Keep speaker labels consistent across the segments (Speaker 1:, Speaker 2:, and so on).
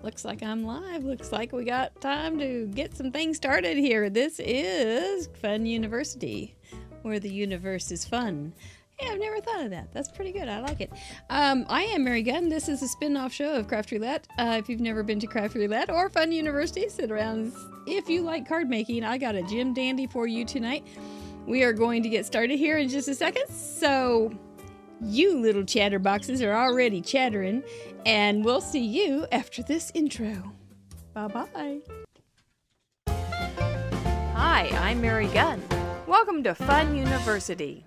Speaker 1: Looks like I'm live. Looks like we got time to get some things started here. This is Fun University, where the universe is fun. Hey, I've never thought of that. That's pretty good. I like it. I am Mary Gunn. This is a spin-off show of Craft Roulette. If you've never been to Craft Roulette or Fun University, sit around. If you like card making, I got a Jim Dandy for you tonight. We are going to get started here in just a second. So you little chatterboxes are already chattering, and we'll see you after this intro. Bye-bye. Hi, I'm Mary Gunn. Welcome to Fun University.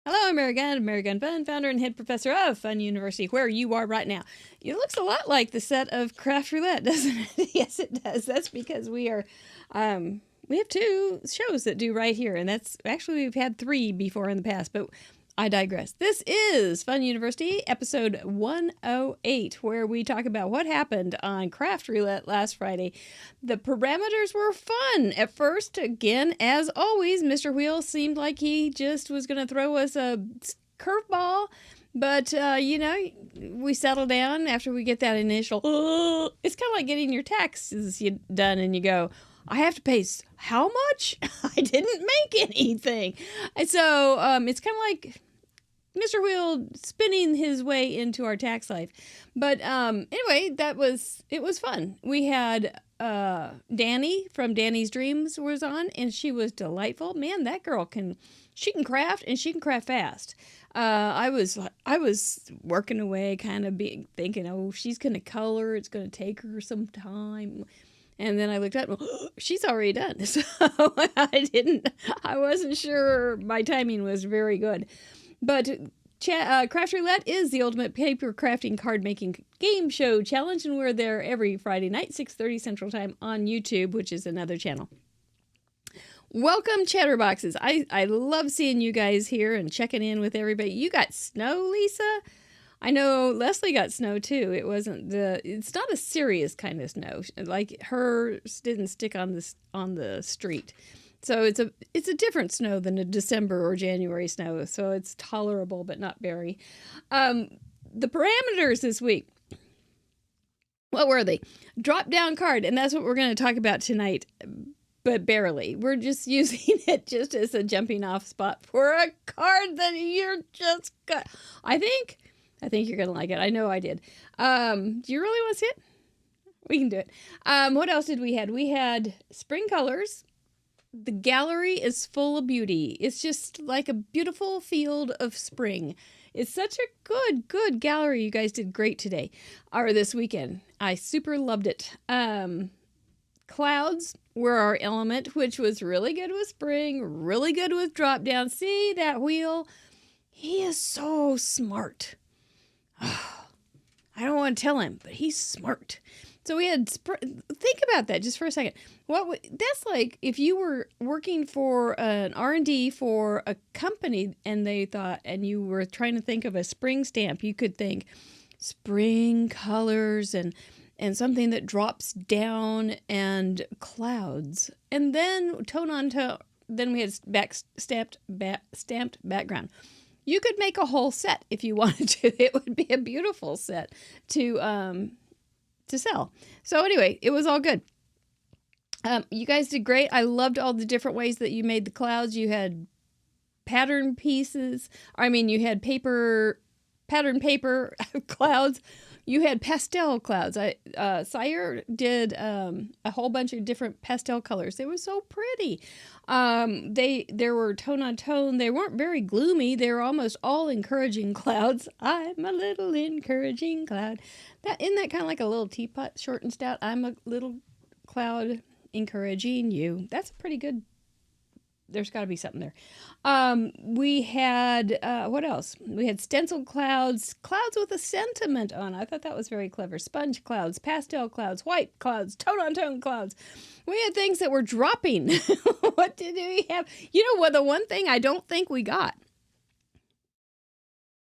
Speaker 1: Hello, I'm Mary Gunn, Mary Gunn Fun, founder and head professor of Fun University, where you are right now. It looks a lot like the set of Craft Roulette, doesn't it? Yes, it does. That's because we are, we have two shows that do right here, and that's actually we've had three before in the past, but I digress. This is Fun University, episode 108, where we talk about what happened on Craft Roulette last Friday. The parameters were fun. At first, again, as always, Mr. Wheel seemed like he just was going to throw us a curveball, but, we settle down after we get that initial, it's kind of like getting your taxes done and you go, I have to pay how much? I didn't make anything. And so it's kind of like Mr. Wheel spinning his way into our tax life. But anyway, it was fun. We had Danny from Danny's Dreams was on, and she was delightful. Man, that girl she can craft, and she can craft fast. I was working away, kind of thinking, oh, she's going to color. It's going to take her some time. And then I looked up, she's already done. So I wasn't sure my timing was very good. But Craft Roulette is the ultimate paper crafting card making game show challenge, and we're there every Friday night, 6:30 Central Time on YouTube, which is another channel. Welcome, Chatterboxes. I love seeing you guys here and checking in with everybody. You got snow, Lisa? I know Leslie got snow too. It's not a serious kind of snow. Like hers didn't stick on the street. So it's a different snow than a December or January snow. So it's tolerable, but not very. The parameters this week. What were they? Drop down card. And that's what we're going to talk about tonight. But barely. We're just using it just as a jumping off spot for a card that you're just got. I think you're going to like it. I know I did. Do you really want to see it? We can do it. What else did we had? We had spring colors. The gallery is full of beauty. It's just like a beautiful field of spring. It's such a good gallery. You guys did great today, or this weekend. I super loved it. Clouds were our element, which was really good with spring, really good with drop down. See that wheel? He is so smart. I don't want to tell him, but he's smart. So we had, think about that just for a second. That's like if you were working for an R&D for a company and you were trying to think of a spring stamp, you could think spring colors and something that drops down and clouds. And then tone on tone, then we had stamped background. You could make a whole set if you wanted to. It would be a beautiful set to sell. So anyway, it was all good. You guys did great. I loved all the different ways that you made the clouds. You had pattern pieces. You had pattern paper clouds. You had pastel clouds. Sire did a whole bunch of different pastel colors. They were so pretty. There were tone on tone. They weren't very gloomy. They were almost all encouraging clouds. I'm a little encouraging cloud. Isn't that kind of like a little teapot, short and stout? I'm a little cloud encouraging you. That's pretty good. There's got to be something there. We had, what else? We had stenciled clouds with a sentiment on. I thought that was very clever. Sponge clouds, pastel clouds, white clouds, tone-on-tone clouds. We had things that were dropping. What did we have? You know what? The one thing I don't think we got.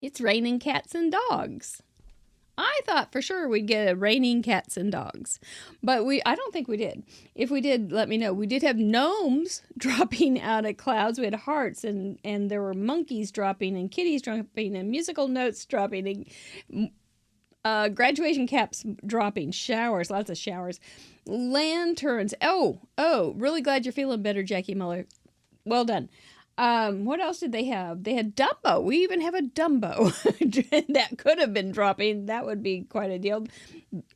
Speaker 1: It's raining cats and dogs. I thought for sure we'd get a raining cats and dogs, but I don't think we did. If we did, let me know. We did have gnomes dropping out of clouds. We had hearts and there were monkeys dropping and kitties dropping and musical notes dropping. And Graduation caps dropping. Showers. Lots of showers. Lanterns. Oh, really glad you're feeling better, Jackie Muller. Well done. What else did they have? They had Dumbo. We even have a Dumbo that could have been dropping. That would be quite a deal.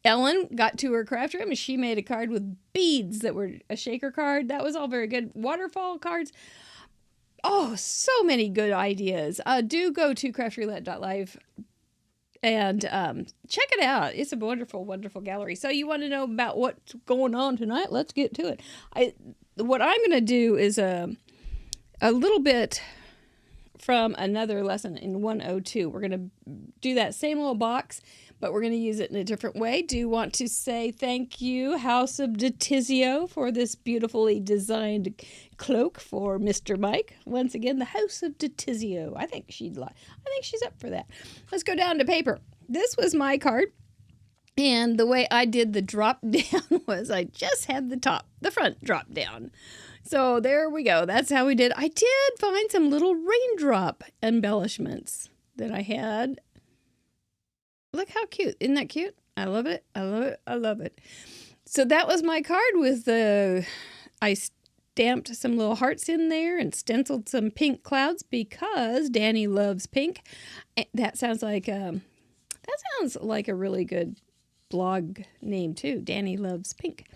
Speaker 1: Ellen got to her craft room and she made a card with beads that were a shaker card. That was all very good. Waterfall cards. Oh, so many good ideas. Do go to craftroulette.live and check it out. It's a wonderful, wonderful gallery. So you want to know about what's going on tonight? Let's get to it. What I'm going to do is a little bit from another lesson in 102. We're going to do that same little box, but we're going to use it in a different way. Do want to say thank you, House of Detizio, for this beautifully designed cloak for Mr. Mike. Once again, the House of Detizio. I think she's up for that. Let's go down to paper. This was my card. And the way I did the drop down was I just had the front drop down. So there we go. That's how we did. I did find some little raindrop embellishments that I had. Look how cute. Isn't that cute? I love it. I love it. I love it. So that was my card with I stamped some little hearts in there and stenciled some pink clouds because Danny loves pink. That sounds like a really good blog name too. Danny loves pink.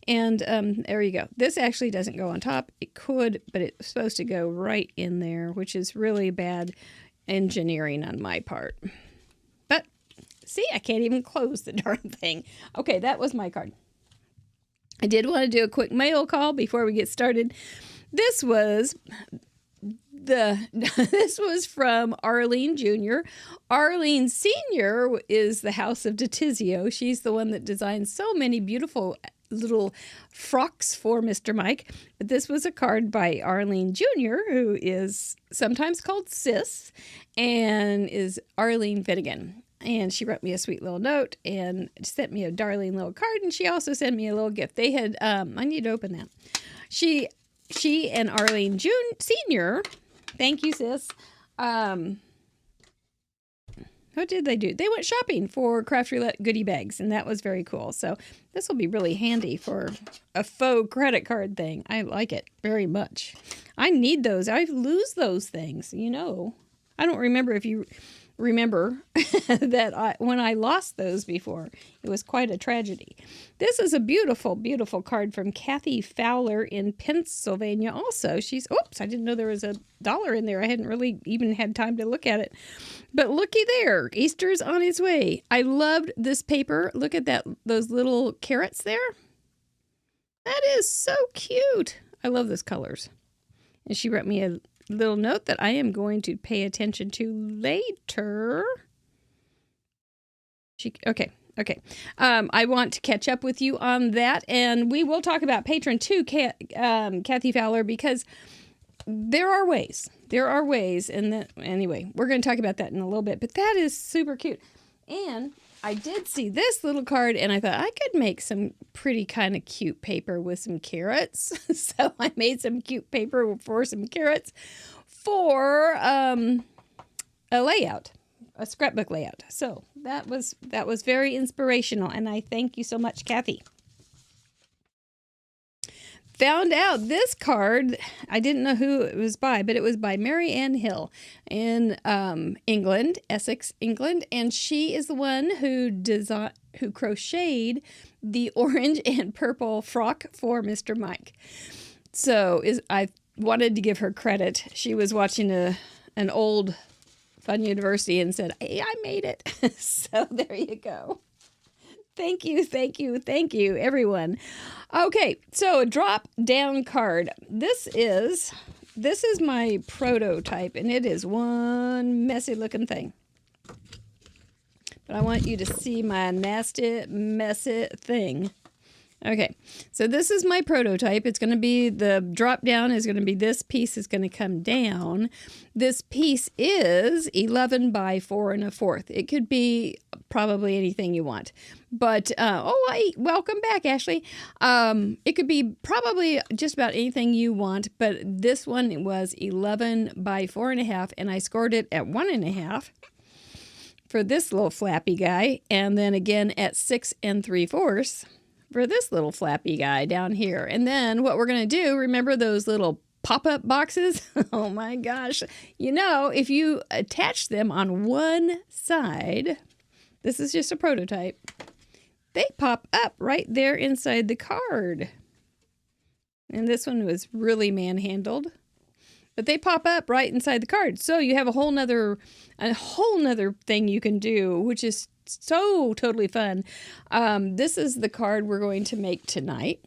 Speaker 1: And there you go. This actually doesn't go on top. It could, but it's supposed to go right in there, which is really bad engineering on my part. But see, I can't even close the darn thing. Okay, that was my card. I did want to do a quick mail call before we get started. This was from Arlene Jr. Arlene Sr. is the House of Detizio. She's the one that designed so many beautiful little frocks for Mr. Mike. But this was a card by Arlene Jr., who is sometimes called Sis, and is Arlene Finnegan. And she wrote me a sweet little note and sent me a darling little card, and she also sent me a little gift. They had, I need to open that. She and Arlene Sr., thank you, Sis, what did they do? They went shopping for Craft Roulette goodie bags, and that was very cool. So this will be really handy for a faux credit card thing. I like it very much. I need those. I lose those things, you know. I don't remember if you remember that when I lost those before. It was quite a tragedy. This is a beautiful, beautiful card from Kathy Fowler in Pennsylvania also. Oops, I didn't know there was a dollar in there. I hadn't really even had time to look at it. But looky there, Easter's on its way. I loved this paper. Look at those little carrots there. That is so cute. I love those colors. And she wrote me a little note that I am going to pay attention to later. Okay. I want to catch up with you on that, and we will talk about Patron too, Kathy Fowler, because there are ways. And anyway, we're going to talk about that in a little bit, but that is super cute. And I did see this little card, and I thought I could make some pretty kind of cute paper with some carrots. So I made some cute paper for some carrots for a layout, a scrapbook layout. So that was very inspirational, and I thank you so much, Kathy. Found out this card, I didn't know who it was by, but it was by Mary Ann Hill in England, Essex, England, and she is the one who crocheted the orange and purple frock for Mr. Mike. So I wanted to give her credit. She was watching an old Fun University and said, "Hey, I made it." So there you go. Thank you, everyone. Okay, so a drop down card. This is my prototype, and it is one messy looking thing. But I want you to see my nasty, messy thing. Okay, so this is my prototype. It's going to be, the drop down is going to be, this piece is going to come down. This piece is 11 by 4 1/4. It could be probably anything you want. But, welcome back, Ashley. It could be probably just about anything you want, but this one was 11 by 4 1/2, and I scored it at 1 1/2 for this little flappy guy, and then again at 6 3/4 for this little flappy guy down here. And then what we're going to do, remember those little pop-up boxes? Oh my gosh. You know, if you attach them on one side, this is just a prototype, they pop up right there inside the card. And this one was really manhandled. But they pop up right inside the card. So you have a whole nother thing you can do, which is so totally fun. This is the card we're going to make tonight.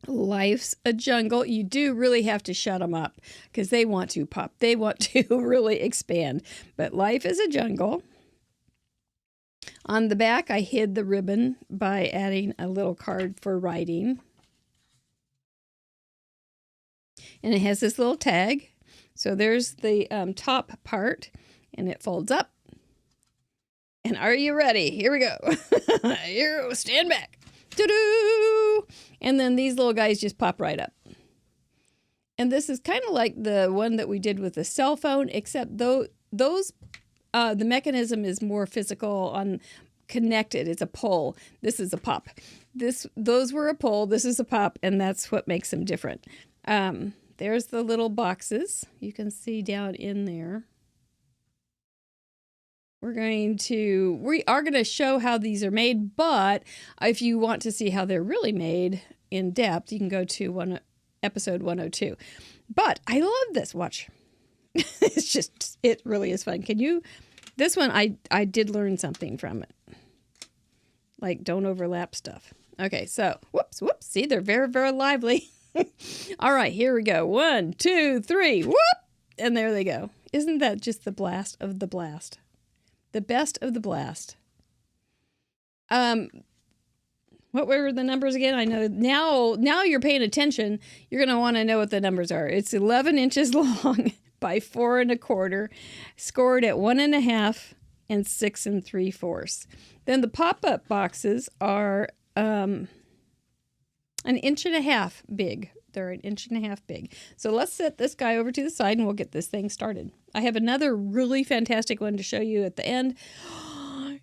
Speaker 1: Life's a jungle. You do really have to shut them up because they want to pop. They want to really expand. But life is a jungle. On the back, I hid the ribbon by adding a little card for writing. And it has this little tag. So there's the top part, and it folds up. And are you ready? Here we go. Here, stand back. Doo-doo! And then these little guys just pop right up. And this is kind of like the one that we did with the cell phone, except the mechanism is more physical, on connected. It's a pull. This is a pop. Those were a pull. This is a pop, and that's what makes them different. There's the little boxes you can see down in there. We are going to show how these are made, but if you want to see how they're really made in depth, you can go to episode 102. But I love this. Watch. It really is fun. This one, I did learn something from it. Like, don't overlap stuff. Okay, so, whoops. See, they're very, very lively. All right, here we go. 1, 2, 3. Whoop! And there they go. Isn't that just the blast of the blast? The best of the blast. What were the numbers again? I know now you're paying attention. You're going to want to know what the numbers are. It's 11 inches long by 4 1/4, scored at 1.5 and 6 3/4. Then the pop-up boxes are an 1.5 inches big. They're 1.5 inches big. So let's set this guy over to the side and we'll get this thing started. I have another really fantastic one to show you at the end.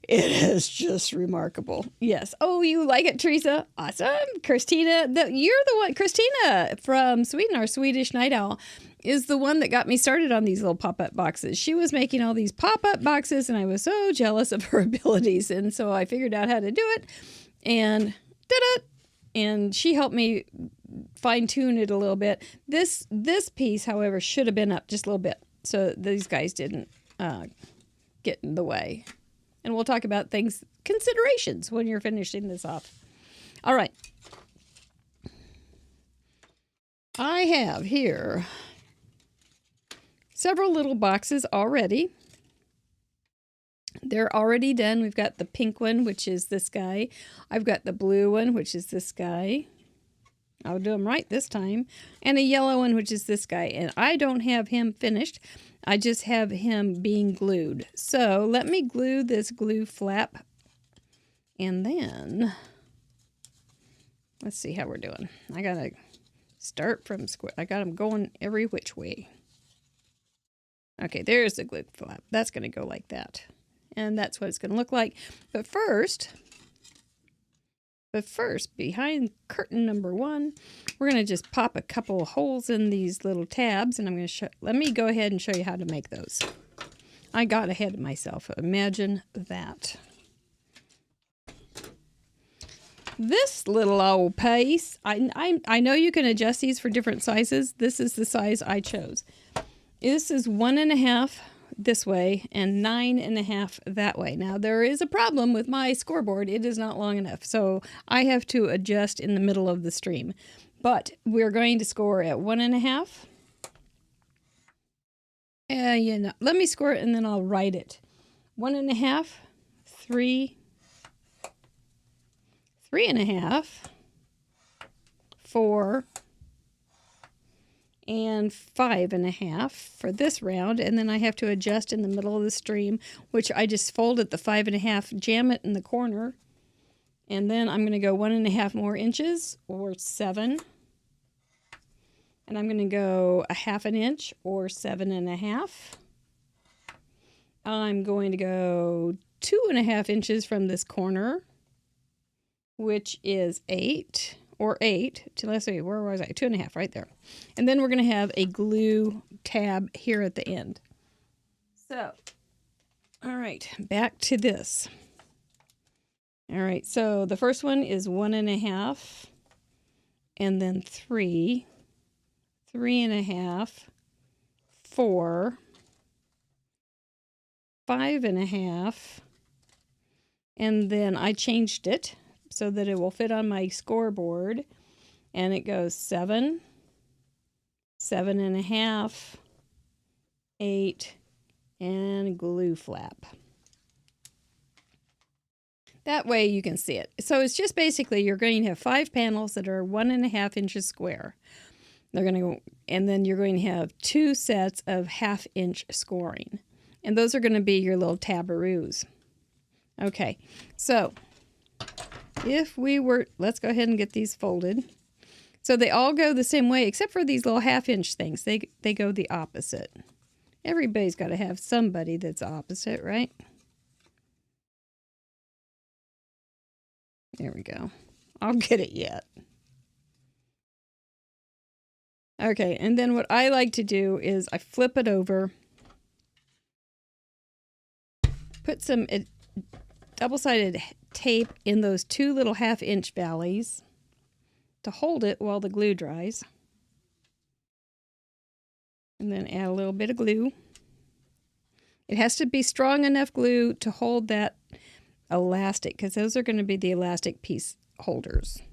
Speaker 1: It is just remarkable. Yes. Oh, you like it, Teresa? Awesome. Christina, you're the one. Christina from Sweden, our Swedish night owl, is the one that got me started on these little pop-up boxes. She was making all these pop-up boxes, and I was so jealous of her abilities. And so I figured out how to do it, and did it. And she helped me fine-tune it a little bit. This piece, however, should have been up just a little bit, so these guys didn't get in the way. And we'll talk about considerations when you're finishing this off. All right. I have here several little boxes already. They're already done. We've got the pink one, which is this guy. I've got the blue one, which is this guy. I'll do them right this time. And a yellow one, which is this guy. And I don't have him finished. I just have him being glued. So let me glue this glue flap. And then, let's see how we're doing. I got to start from square. I got them going every which way. Okay, there's the glue flap. That's going to go like that. And that's what it's going to look like. But first, behind curtain number 1, we're going to just pop a couple of holes in these little tabs, and I'm going to let me go ahead and show you how to make those. I got ahead of myself. Imagine that. This little old piece, I know you can adjust these for different sizes. This is the size I chose. This is 1.5 this way and 9.5 that way. Now there is a problem with my scoreboard. It is not long enough, so I have to adjust in the middle of the stream. But we're going to score at 1.5. Let me score it and then I'll write it. 1.5, 3, 3.5, 4, and 5.5 for this round, and then I have to adjust in the middle of the stream, which I just folded the 5.5, jam it in the corner, and then I'm going to go 1.5 more inches, or 7, and I'm going to go 1/2 inch, or 7.5. I'm going to go 2.5 inches from this corner, which is 8, or 8. Let's see, where was I? 2.5 right there. And then we're going to have a glue tab here at the end. So, all right, back to this. All right, so the first one is 1.5, and then 3, 3.5, 4, 5.5, and then I changed it so that it will fit on my scoreboard, and it goes 7, 7.5, 8, and glue flap. That way you can see it. So it's just basically you're going to have 5 panels that are 1.5 inches square. They're going to go, and then you're going to have 2 sets of 1/2 inch scoring. And those are going to be your little tabaroos. Okay, so if we were, let's go ahead and get these folded. So they all go the same way, except for these little 1/2 inch things. They go the opposite. Everybody's got to have somebody that's opposite, right? There we go. I'll get it yet. Okay, and then what I like to do is I flip it over, put some double-sided tape in those 2 little 1/2 inch valleys to hold it while the glue dries. And then add a little bit of glue. It has to be strong enough glue to hold that elastic, because those are going to be the elastic piece holders.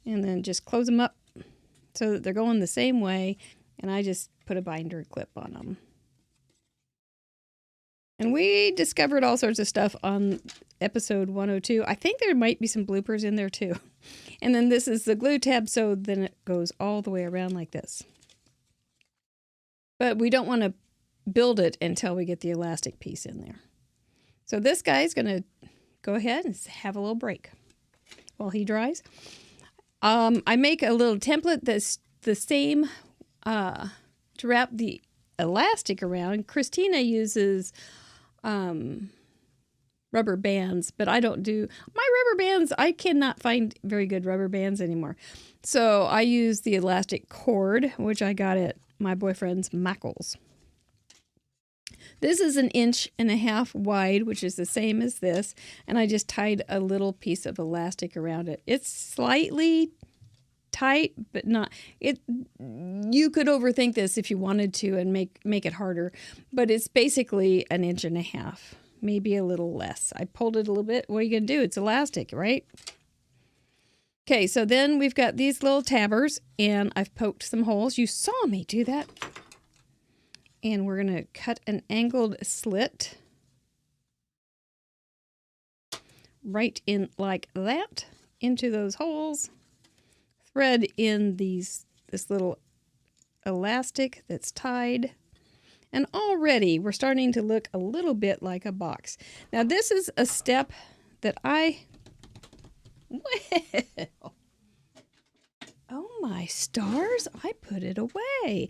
Speaker 1: And then just close them up so that they're going the same way, and I just put a binder clip on them. And we discovered all sorts of stuff on episode 102. I think there might be some bloopers in there too. And then this is the glue tab, so then it goes all the way around like this. But we don't want to build it until we get the elastic piece in there. So this guy's going to go ahead and have a little break while he dries. I make a little template that's the same to wrap the elastic around. Christina uses rubber bands, but I don't do my rubber bands. I cannot find very good rubber bands anymore. So I use the elastic cord, which I got at my boyfriend's Michael's. This is 1.5 inches wide, which is the same as this, and I just tied a little piece of elastic around it. It's slightly tight, but not it. You could overthink this if you wanted to and make it harder, but it's basically 1.5 inches, maybe a little less. I pulled it a little bit. What are you gonna do? It's elastic, right? Okay, so then we've got these little tabbers, and I've poked some holes. You saw me do that. And we're going to cut an angled slit right in like that into those holes. Thread in this little elastic that's tied. And already we're starting to look a little bit like a box. Now this is a step that well, oh my stars, I put it away.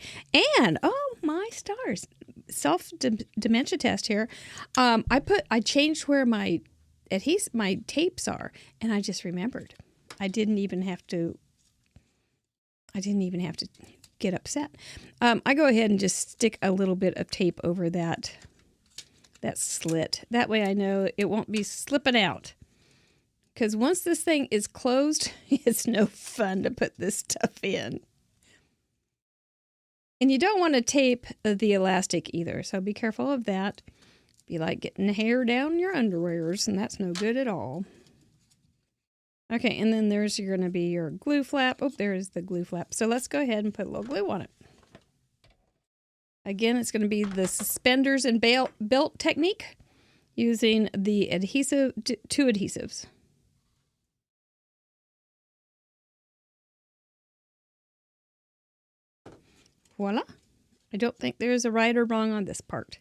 Speaker 1: And oh my stars, self-dementia test here. I changed where my tapes are, and I just remembered. I didn't even have to get upset. I go ahead and just stick a little bit of tape over that slit. That way I know it won't be slipping out. Because once this thing is closed, it's no fun to put this stuff in. And you don't want to tape the elastic either, so be careful of that. Be like getting hair down your underwears, and that's no good at all. Okay, and then there's going to be your glue flap. Oh, there's the glue flap. So let's go ahead and put a little glue on it. Again, it's going to be the suspenders and belt technique using the adhesive, 2 adhesives. Voila. I don't think there's a right or wrong on this part.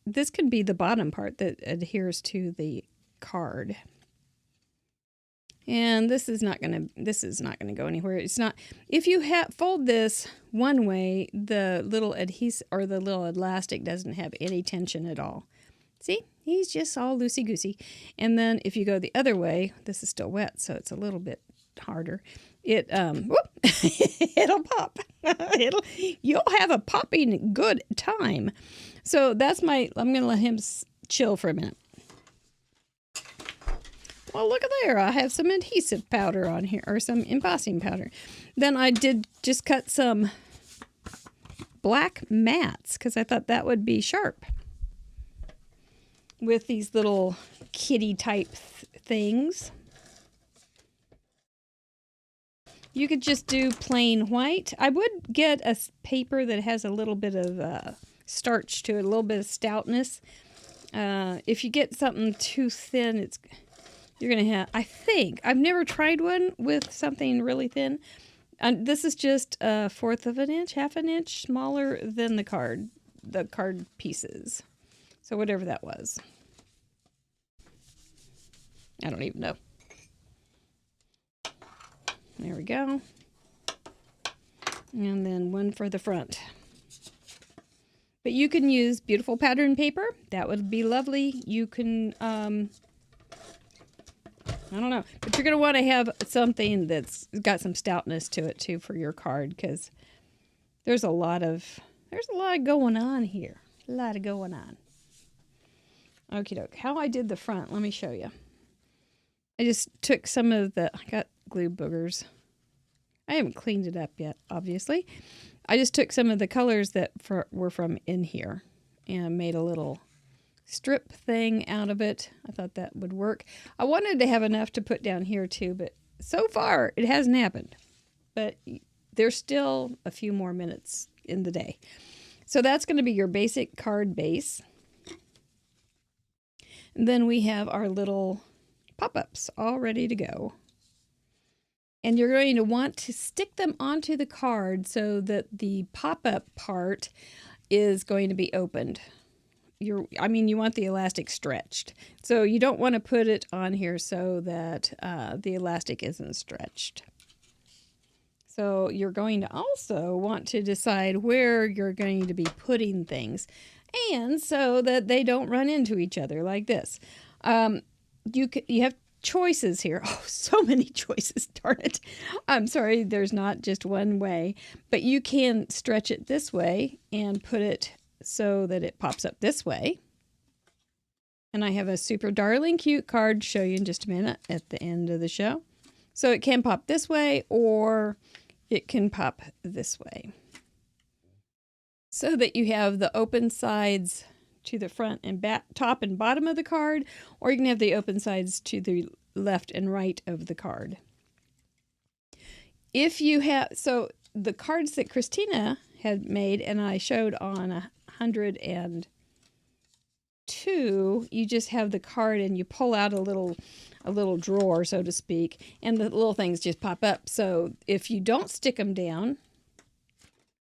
Speaker 1: This could be the bottom part that adheres to the card. And this is not gonna go anywhere. It's not. If you fold this one way, the little adhesive or the little elastic doesn't have any tension at all. See, he's just all loosey-goosey. And then if you go the other way, this is still wet, so it's a little bit harder. Whoop, it'll pop. You'll have a popping good time. So that's I'm gonna let him chill for a minute. Well, look at there. I have some adhesive powder on here, or some embossing powder. Then I did just cut some black mats because I thought that would be sharp with these little kitty type things. You could just do plain white. I would get a paper that has a little bit of starch to it, a little bit of stoutness. If you get something too thin, you're going to have, I think, I've never tried one with something really thin. This is just a fourth of an inch, half an inch smaller than the card pieces. So whatever that was. I don't even know. There we go. And then one for the front. But you can use beautiful pattern paper. That would be lovely. You can, I don't know. But you're going to want to have something that's got some stoutness to it too for your card, because there's a lot going on here. A lot of going on. Okie doke. How I did the front, let me show you. I just took some of I got glue boogers. I haven't cleaned it up yet, obviously. I just took some of the colors that were from in here and made a little strip thing out of it. I thought that would work. I wanted to have enough to put down here too, but so far it hasn't happened. But there's still a few more minutes in the day. So that's going to be your basic card base. And then we have our little pop-ups all ready to go. And you're going to want to stick them onto the card so that the pop-up part is going to be opened. You want the elastic stretched. So you don't want to put it on here so that the elastic isn't stretched. So you're going to also want to decide where you're going to be putting things, and so that they don't run into each other like this. You have choices here. Oh, so many choices, darn it. I'm sorry, there's not just one way, but you can stretch it this way and put it so that it pops up this way. And I have a super darling cute card to show you in just a minute at the end of the show. So it can pop this way, or it can pop this way. So that you have the open sides to the front and back, top and bottom of the card, or you can have the open sides to the left and right of the card. If you have, so the cards that Christina had made and I showed on 102, you just have the card and you pull out a little drawer, so to speak, and the little things just pop up. So if you don't stick them down,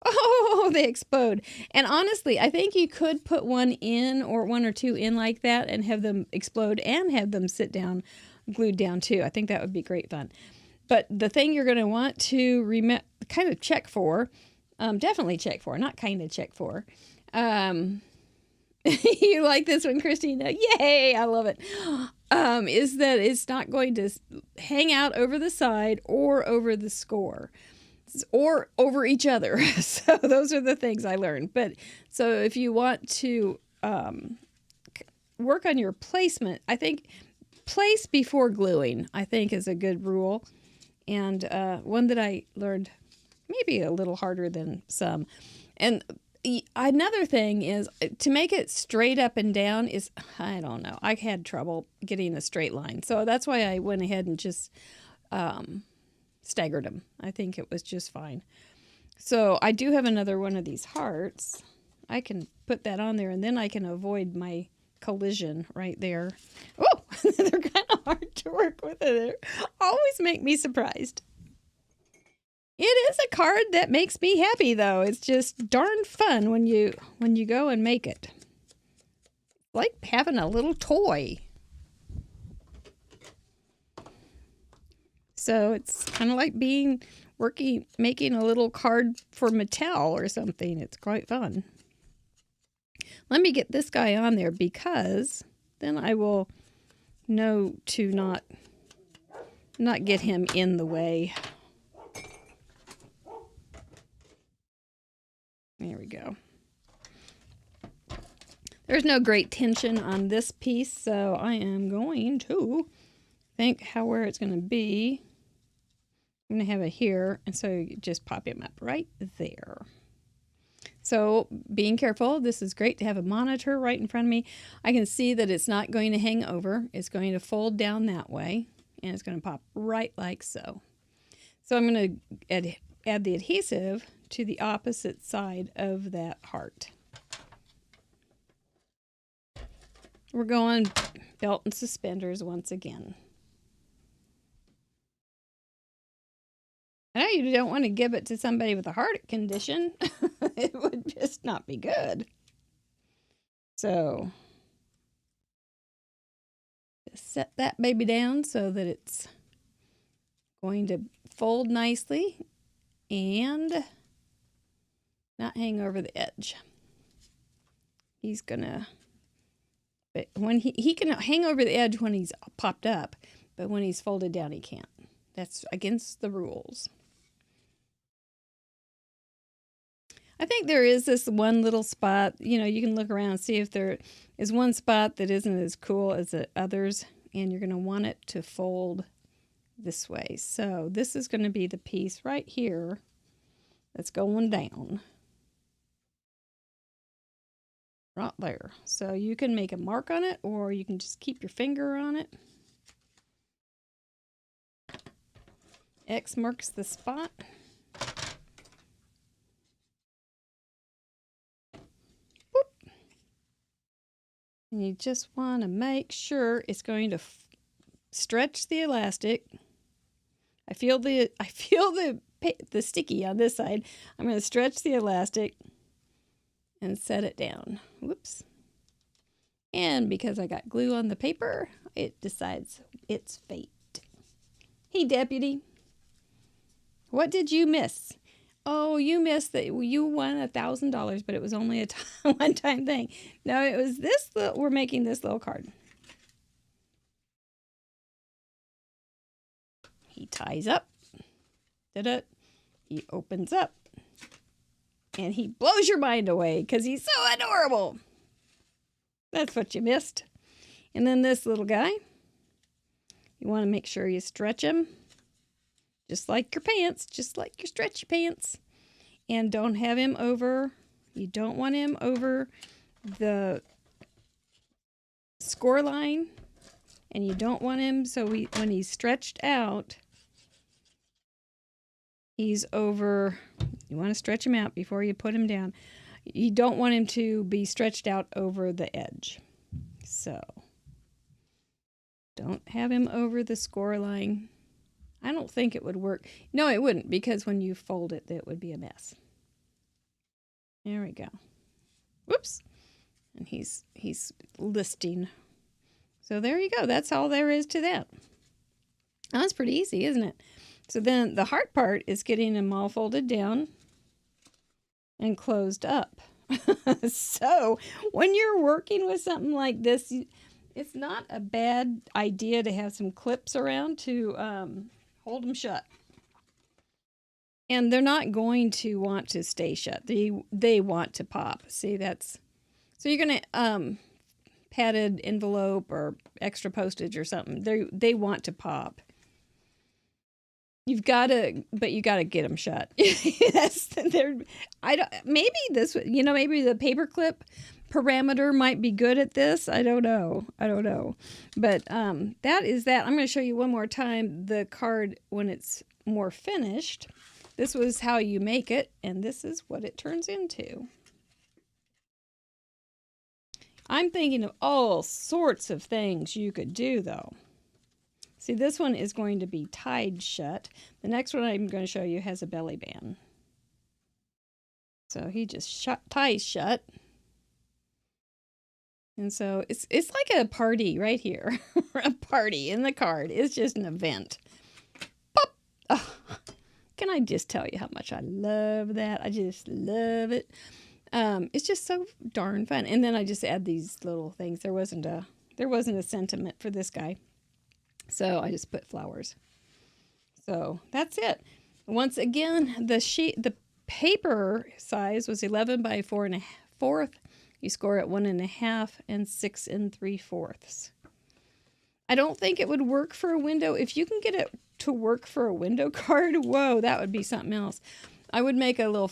Speaker 1: oh, they explode. And honestly, I think you could put one in, or one or two in like that, and have them explode and have them sit down, glued down too. I think that would be great fun. But the thing you're going to want to kind of check for, definitely check for, not kind of check for. You like this one, Christina? Yay, I love it. Is that it's not going to hang out over the side or over the score, or over each other. So those are the things I learned. But so if you want to work on your placement, I think place before gluing, I think, is a good rule. And one that I learned maybe a little harder than some. And another thing is to make it straight up and down is, I don't know, I had trouble getting a straight line. So that's why I went ahead and just staggered them. I think it was just fine. So I do have another one of these hearts. I can put that on there, and then I can avoid my collision right there. Oh, they're kind of hard to work with. They always make me surprised. It is a card that makes me happy, though. It's just darn fun when you go and make it. Like having a little toy. So it's kind of like making a little card for Mattel or something. It's quite fun. Let me get this guy on there because then I will know to not get him in the way. There we go. There's no great tension on this piece, so I am going to think where it's going to be. I'm going to have it here, and so you just pop him up right there. So being careful, this is great to have a monitor right in front of me. I can see that it's not going to hang over. It's going to fold down that way, and it's going to pop right like so. So I'm going to add the adhesive to the opposite side of that heart. We're going belt and suspenders once again. I know you don't want to give it to somebody with a heart condition. It would just not be good. So, just set that baby down so that it's going to fold nicely and not hang over the edge. He's gonna, but when he can hang over the edge when he's popped up, but when he's folded down, he can't. That's against the rules. I think there is this one little spot, you know, you can look around and see if there is one spot that isn't as cool as the others, and you're going to want it to fold this way. So this is going to be the piece right here that's going down. Right there. So you can make a mark on it, or you can just keep your finger on it. X marks the spot. Whoop. And you just want to make sure it's going to stretch the elastic. I feel the sticky on this side. I'm going to stretch the elastic and set it down. Whoops. And because I got glue on the paper, it decides its fate. Hey, deputy. What did you miss? Oh, you missed that you won $1,000, but it was only a one-time thing. No, it was this little, we're making this little card. He ties up. Da-da. He opens up. And he blows your mind away because he's so adorable. That's what you missed. And then this little guy, you want to make sure you stretch him. Just like your pants, just like your stretchy pants. And don't have him over, you don't want him over the score line. And you don't want him, so when he's stretched out, he's over, you want to stretch him out before you put him down. You don't want him to be stretched out over the edge. So, don't have him over the score line. I don't think it would work. No, it wouldn't, because when you fold it, it would be a mess. There we go. Whoops. And he's listing. So there you go. That's all there is to that. That's pretty easy, isn't it? So then the hard part is getting them all folded down and closed up. So when you're working with something like this, it's not a bad idea to have some clips around to hold them shut. And they're not going to want to stay shut. They want to pop. See, that's... So you're going to... padded envelope or extra postage or something. They want to pop. You got to get them shut. Maybe the paperclip parameter might be good at this. I don't know. But that is that. I'm going to show you one more time the card when it's more finished. This was how you make it, and this is what it turns into. I'm thinking of all sorts of things you could do, though. See, this one is going to be tied shut. The next one I'm going to show you has a belly band. So he just ties shut. And so it's like a party right here. A party in the card. It's just an event. Can I just tell you how much I love that? I just love it. It's just so darn fun. And then I just add these little things. There wasn't a sentiment for this guy, so I just put flowers. So that's it. Once again, the paper size was 11 by 4 1/4. You score at 1 1/2 and 6 3/4. I don't think it would work for a window. If you can get it to work for a window card, whoa, that would be something else. I would make a little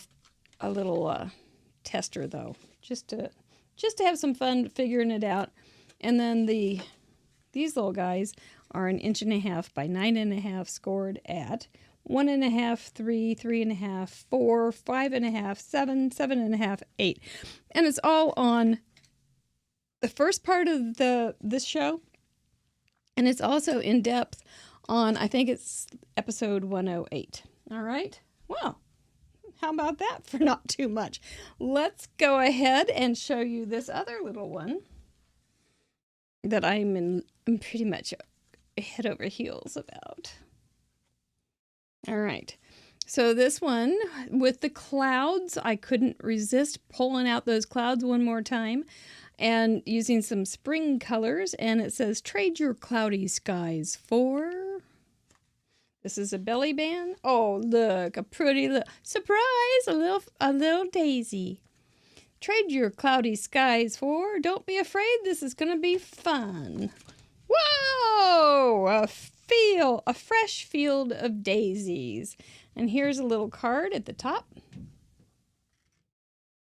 Speaker 1: tester though, just to have some fun figuring it out. And then these little guys are 1 1/2 by 9 1/2, scored at 1 1/2, 3, 3 1/2, 4, 5 1/2, 7, 7 1/2, 8. And it's all on the first part of this show. And it's also in depth on, I think it's episode 108. All right. Well, how about that for not too much? Let's go ahead and show you this other little one that I'm pretty much head over heels about. All right. So this one with the clouds, I couldn't resist pulling out those clouds one more time and using some spring colors. And it says, trade your cloudy skies for... This is a belly band. Oh, look, a pretty little surprise, a little daisy. Trade your cloudy skies for... Don't be afraid, this is going to be fun. Whoa! A fresh field of daisies. And here's a little card at the top.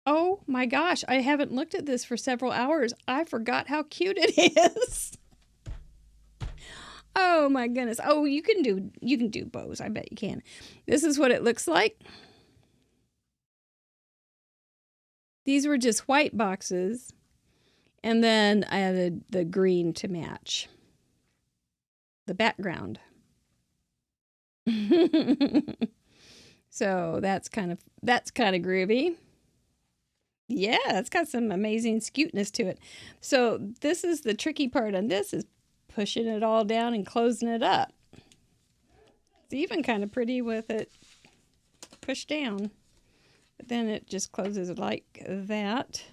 Speaker 1: Oh my gosh, I haven't looked at this for several hours. I forgot how cute it is. Oh my goodness. Oh, you can do bows. I bet you can. This is what it looks like. These were just white boxes. And then I added the green to match the background. So that's kind of groovy. Yeah, it's got some amazing cuteness to it. So this is the tricky part on this, is pushing it all down and closing it up. It's even kind of pretty with it pushed down. But then it just closes like that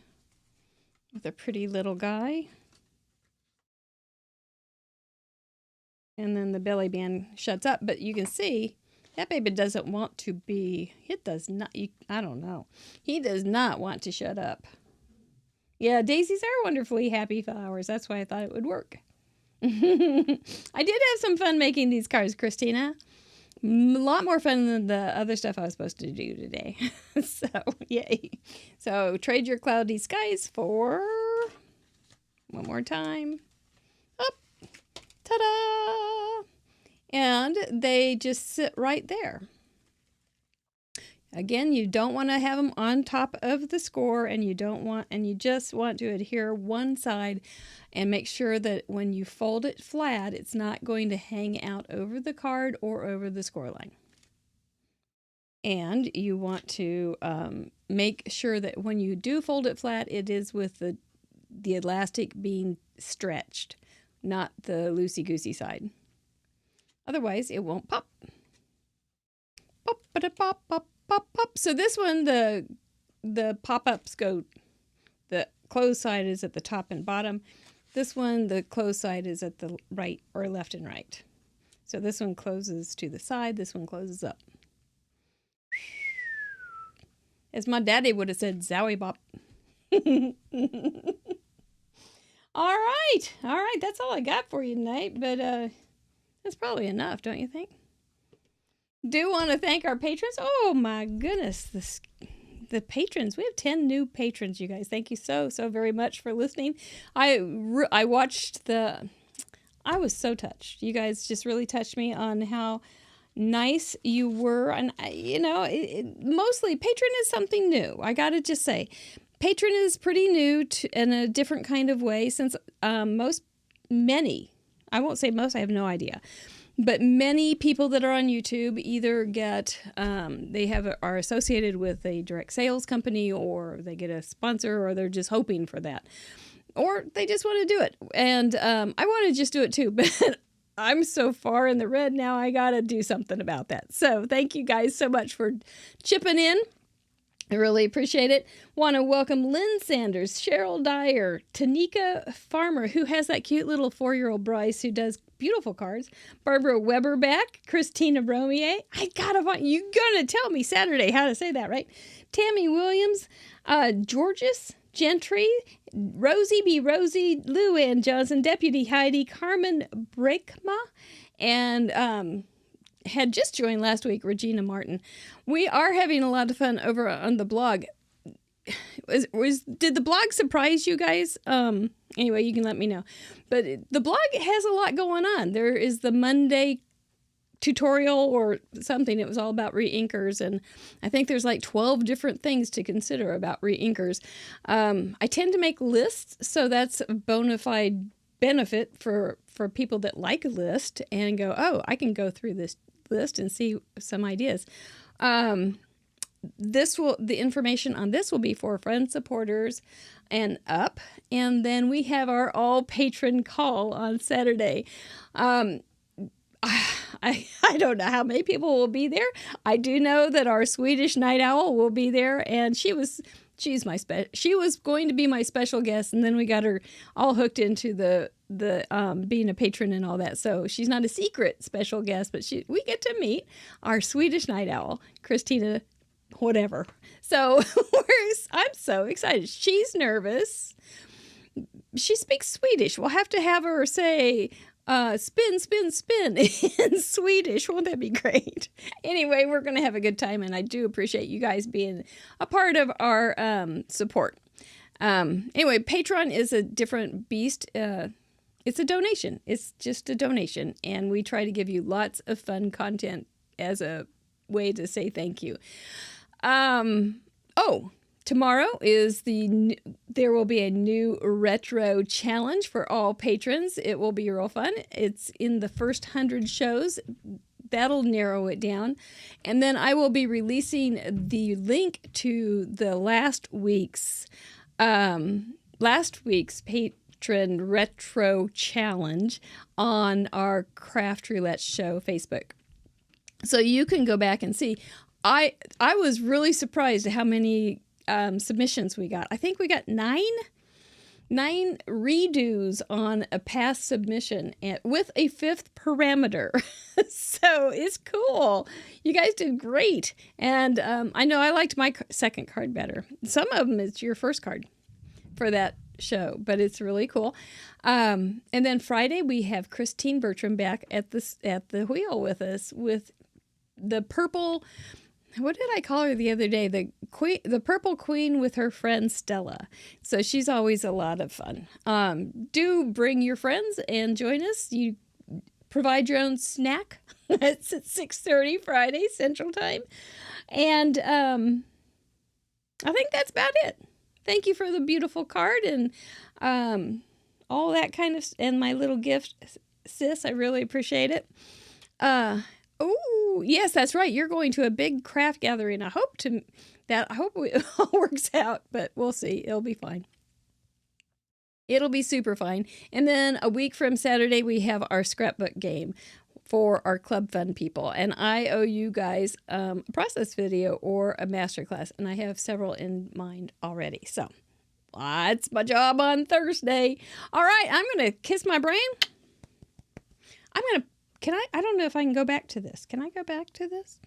Speaker 1: with a pretty little guy. And then the belly band shuts up, but you can see that baby doesn't want to be, it does not, I don't know. He does not want to shut up. Yeah, daisies are wonderfully happy flowers. That's why I thought it would work. I did have some fun making these cards, Christina. A lot more fun than the other stuff I was supposed to do today. So, yay. So, trade your cloudy skies for, one more time. Up. Ta-da! And they just sit right there. Again, you don't want to have them on top of the score, and you just want to adhere one side and make sure that when you fold it flat, it's not going to hang out over the card or over the score line. And you want to make sure that when you do fold it flat, it is with the elastic being stretched, not the loosey-goosey side. Otherwise, it won't pop. Pop, pop, pop, pop, pop. So this one, the pop-ups go, the closed side is at the top and bottom. This one, the closed side is at the right or left and right. So this one closes to the side. This one closes up. As my daddy would have said, zowie bop. All right. That's all I got for you tonight. But that's probably enough, don't you think? Do want to thank our patrons. Oh my goodness, the patrons. We have 10 new patrons, you guys. Thank you so very much for listening. I watched I was so touched. You guys just really touched me on how nice you were. And, mostly Patron is something new. I got to just say, Patron is pretty new in a different kind of way, since many, I won't say most, I have no idea, but many people that are on YouTube either get, are associated with a direct sales company, or they get a sponsor, or they're just hoping for that, or they just want to do it. And I want to just do it too, but I'm so far in the red now, I got to do something about that. So thank you guys so much for chipping in. I really appreciate it. Want to welcome Lynn Sanders, Cheryl Dyer, Tanika Farmer, who has that cute little 4-year-old Bryce who does beautiful cards. Barbara Weberback, Christina Romier. I gotta find, you gonna tell me Saturday how to say that, right? Tammy Williams, Georges Gentry, Rosie B. Rosie, Lou Ann Johnson, Deputy Heidi, Carmen Brekma, and had just joined last week, Regina Martin. We are having a lot of fun over on the blog. Did the blog surprise you guys? Anyway, you can let me know. But the blog has a lot going on. There is the Monday tutorial or something. It was all about re-inkers, and I think there's like 12 different things to consider about re-inkers. I tend to make lists, so that's a bona fide benefit for people that like a list and go, oh, I can go through this list and see some ideas. The information on this will be for friend supporters and up, and then we have our all patron call on Saturday. I don't know how many people will be there. I do know that our Swedish night owl will be there, and she was going to be my special guest, and then we got her all hooked into the being a patron and all that. So she's not a secret special guest, but we get to meet our Swedish night owl, Christina, whatever. So I'm so excited. She's nervous. She speaks Swedish. We'll have to have her say, spin, spin, spin in Swedish. Won't that be great? Anyway, we're going to have a good time, and I do appreciate you guys being a part of our support. Anyway, Patreon is a different beast. It's a donation. It's just a donation, and we try to give you lots of fun content as a way to say thank you. Tomorrow is there will be a new retro challenge for all patrons. It will be real fun. It's in the first 100 shows. That'll narrow it down. And then I will be releasing the link to the last week's patron retro challenge on our Craft Roulette Show Facebook. So you can go back and see. I was really surprised at how many submissions we got. I think we got nine redos on a past submission with a 5th parameter. So it's cool. You guys did great. And I know I liked my second card better. Some of them it's your first card for that show, but it's really cool. And then Friday we have Christine Bertram back at the wheel with us with the purple. What did I call her the other day? The Purple Queen with her friend Stella. So she's always a lot of fun. Do bring your friends and join us. You provide your own snack. It's at 6:30 Friday Central Time. And I think that's about it. Thank you for the beautiful card and all that kind of, and my little gift, sis. I really appreciate it. Oh, yes, that's right. You're going to a big craft gathering. I hope it all works out, but we'll see. It'll be fine. It'll be super fine. And then a week from Saturday, we have our scrapbook game for our Club Fun people. And I owe you guys a process video or a masterclass, and I have several in mind already. So that's my job on Thursday. All right, I'm going to kiss my brain. I don't know if I can go back to this. Can I go back to this?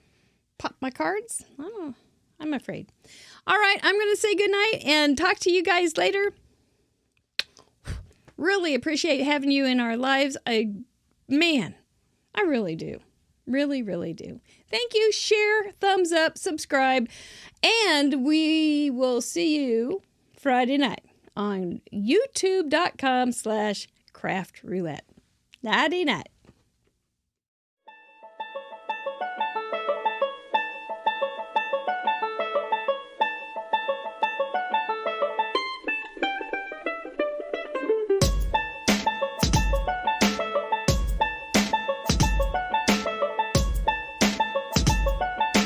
Speaker 1: Pop my cards? I don't know. I'm afraid. All right, I'm going to say goodnight and talk to you guys later. Really appreciate having you in our lives. I really do. Really, really do. Thank you. Share, thumbs up, subscribe, and we will see you Friday night on youtube.com/craftroulette. Nighty night.